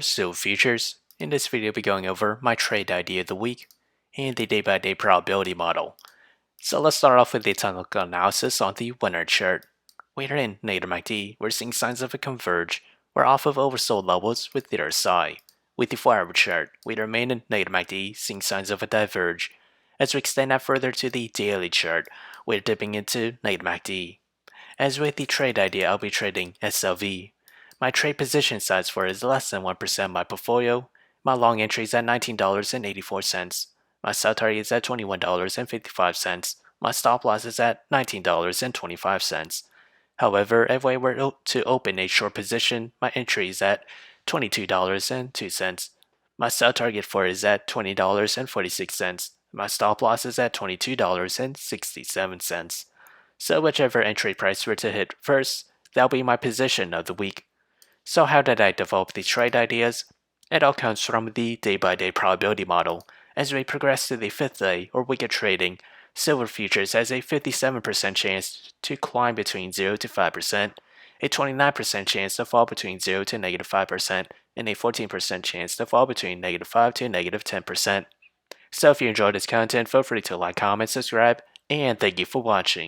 Silver futures. In this video, we'll be going over my trade idea of the week and the day-by-day probability model. So let's start off with the technical analysis on the winner chart. We're in NUGT, we're seeing signs of a converge. We're off of oversold levels with the other side. With the 4-hour chart, we remain in NUGT, seeing signs of a diverge. As we extend that further to the daily chart, we're dipping into NUGT. As with the trade idea, I'll be trading SLV. My trade position size for it is less than 1% of my portfolio. My long entry is at $19.84. My sell target is at $21.55. My stop loss is at $19.25. However, if I were to open a short position, my entry is at $22.02. My sell target for it is at $20.46. My stop loss is at $22.67. So whichever entry price were to hit first, that'll be my position of the week. So how did I develop these trade ideas? It all comes from the day-by-day probability model. As we progress to the 5th day or week of trading, silver futures has a 57% chance to climb between 0 to 5%, a 29% chance to fall between 0 to -5%, and a 14% chance to fall between -5 to -10%. So if you enjoyed this content, feel free to like, comment, subscribe, and thank you for watching.